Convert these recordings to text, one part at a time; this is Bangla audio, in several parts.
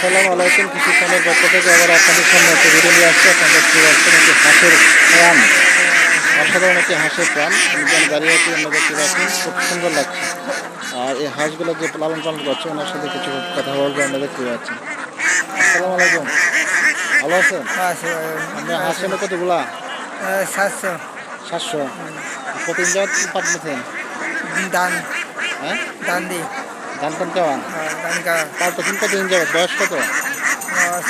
আসসালামু আলাইকুম। কিছুক্ষণের পক্ষ থেকে আবার আপনাদের সামনে একটা ভিডিও নিয়ে আসছে। আপনাদের দেখতে পাচ্ছেন একটি হাঁসের প্রাণ, অসাধারণ একটি হাঁসের প্রাণ। আমি যেন দাঁড়িয়ে আছি, আমরা দেখতে পাচ্ছেন খুব সুন্দর লাগছে। আর এই হাঁসগুলো যে লালন পালন করছে ওনার সাথে কিছু কথা বলবো, আমরা দেখতে পাচ্ছেন। আসসালামু আলাইকুম, ভালো আছেন? আপনার হাঁস এনে কতগুলা? 700 700। প্রতিদিন যাওয়ার পাঠাচ্ছেন? দান হ্যাঁ, দান দি ধান টান খাওয়ান দান কা পাল্টেছেন? কতদিন যাবত? বয়স কত?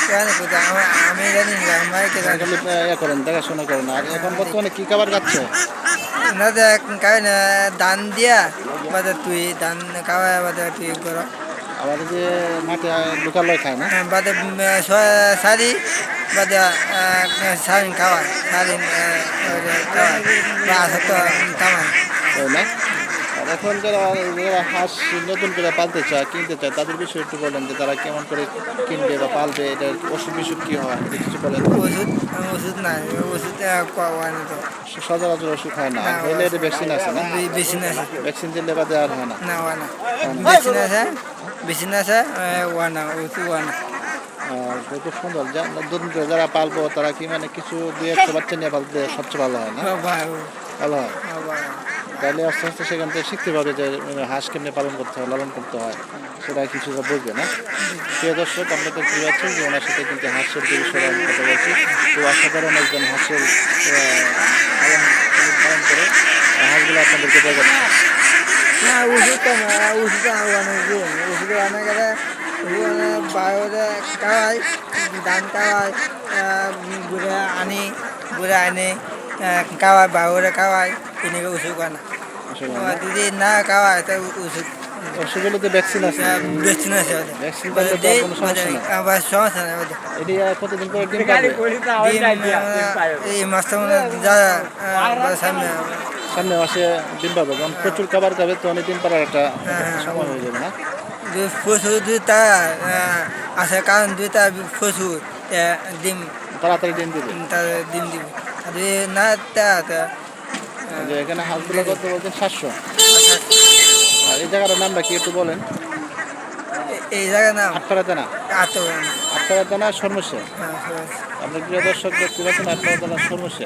কেন কোথা আমি জানি না আমার কে জানি খালি ইয়ে করেন, দেখাশোনা করেন। আর এখন বর্তমানে কি খাবার খাচ্ছে? না দেখ কাই না দান দিয়া বাদে তুই দান খাওয়া বাদে তুই করো আবার এই যে মাঠে লোকালয় খায় না? বাদে সারি বাদে সারিন খাওয়া সারিন খাওয়া বা আসত তামান তাই না? আর এখন যারা হাঁস নতুন করে পালতে চায়, কিনতে চায়, তাদের বিষয়ে একটু বলেন যে তারা কেমন করে কিনবে বা পালবে, এটার ওষুধ বিষুধ কী হয়, এটা কিছু বলেন। ওষুধ ওষুধ নাই ওষুধ কোয়া না তো সচরাচর ওষুধ হয় না, না, হইলে এটা ভ্যাকসিন আছে না? বেশি না ভ্যাকসিন দিলে বাদে আর হয় না। না ওয়ানা বেশি না আছে বেশি না আছে ওয়ানা ওষুধ ওয়ানা আর খুব সুন্দর। নতুন করে যারা পালবো তারা কি মানে কিছু দুই একটা বাচ্চা নিয়ে পালতে সবচেয়ে ভালো হয় না? ভালো হয়। তাহলে আস্তে আস্তে সেখান থেকে শিখতে পারবে যে হাঁস কেমনি পালন করতে হয়, লালন করতে হয়, সেটা কিছুটা বুঝবে না। প্রিয় দর্শক, আমরা তো কি পাচ্ছি যে ওনার সাথে কিন্তু হাঁসের যে বিষয়ে আমি কথা বলছি, তো অসাধারণ একজন হাঁসের পালন পালন করে হাঁসগুলো আপনাদেরকে দেখাচ্ছি। না ওষুধ তো না ওষুধ আনানো ওষুধ আনা গেলে বাইরে খাওয়াই ধান খাওয়াই ঘুরে আনি খাওয়াই বাইরে খাওয়াই এনেকে ওষুধ আনা যদি না খাওয়ায় তা ওষুধ সেগুলোতে ভ্যাকসিন আছে, বেশি না আছে ভ্যাকসিন পাইলে তো আর কোনো সমস্যা নেই। আবার সমস্যা নেই এটি আর কতদিন পরে ডিম পারবে? এই মাসটা মানে যা সামনে সামনে মাসে ডিম পারবে। যখন প্রচুর খাবার খাবে তো অনেক ডিম পারার একটা সময় হয়ে যাবে না? প্রচুর দুইটা আছে কারণ দুইটা প্রচুর ডিম তাড়াতাড়ি ডিম দিবে। তার ডিম দিবে আর যদি না তা যে এখানে হাঁসগুলো কত বলছেন? 700। আর এই জায়গাটার নামটা কি একটু বলেন? এই জায়গায় না আটপাড়া থানা। আত্মবান আটপাড়া থানা সরমসে। আপনার প্রিয় দর্শক দেখতে পাচ্ছেন আটপাড়া থানা সরমসে।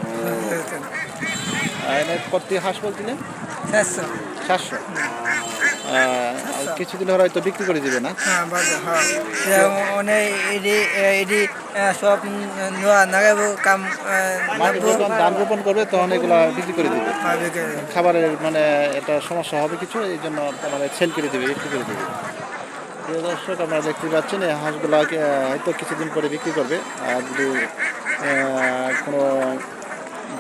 এনে কত হাঁস বলছিলেন? 700। কিছুদিন হলে হয়তো বিক্রি করে দিবে না? হ্যাঁ বাজার হ্যাঁ অনেক এডি সব নোয়া নাগাবো কাম মাটি যখন ধান রোপণ করবে তখন এগুলো বিক্রি করে দিবে। খাবারের মানে এটা সমস্যা হবে কিছু, এই জন্য মানে সেল করে দেবে, বিক্রি করে দেবে। প্রিয় দর্শক, আপনারা দেখতে পাচ্ছেন এই হাঁসগুলাকে হয়তো কিছুদিন পরে বিক্রি করবে। আর যদি কোনো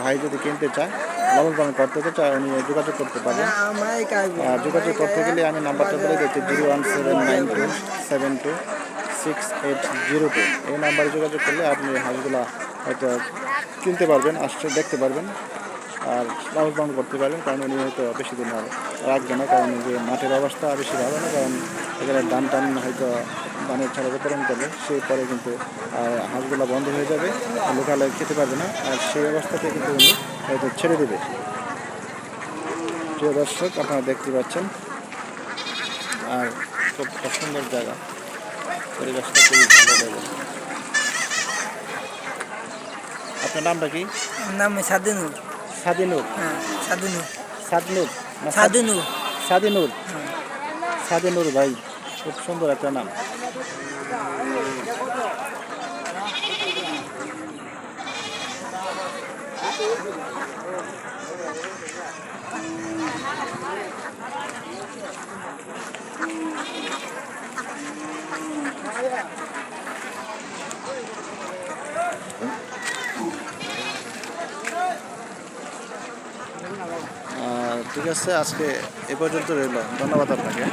ভাই যদি কিনতে চায়, লালন পালন করতে চায়, উনি যোগাযোগ করতে পারবেন। আর যোগাযোগ করতে গেলে আমি নাম্বারটা বলে দিচ্ছি 01792726802। এই নাম্বারে যোগাযোগ করলে আপনি হাঁসগুলা হয়তো কিনতে পারবেন, আসতে দেখতে পারবেন আর লালন পালন করতে পারবেন। কারণ উনি হয়তো বেশি দিন রাখবে না, কারণ যে মাঠের অবস্থা বেশি ভালো না, কারণ এখানে ধান টান হয়তো ধানের ছাড়া বিতরণ করবে, সেই পরে কিন্তু হাঁসগুলো বন্ধ হয়ে যাবে, লোকালে খেতে পারবে না, আর সেই অবস্থাতে কিন্তু উনি হয়তো ছেড়ে দেবে। প্রিয় দর্শক, আপনারা দেখতে পাচ্ছেন আর খুব সুন্দর জায়গা, পরিবেশটা খুবই ভালো জায়গা। আপনার নামটা কি? নাম সাদিনুর সাদিনুর। সাদিনুর সাদনুর না সাদিনুর সাদিনুর? সাদিনুর ভাই, খুব সুন্দর একটা নাম। ঠিক আছে, আজকে এ পর্যন্ত রইল। ধন্যবাদ আপনাকে।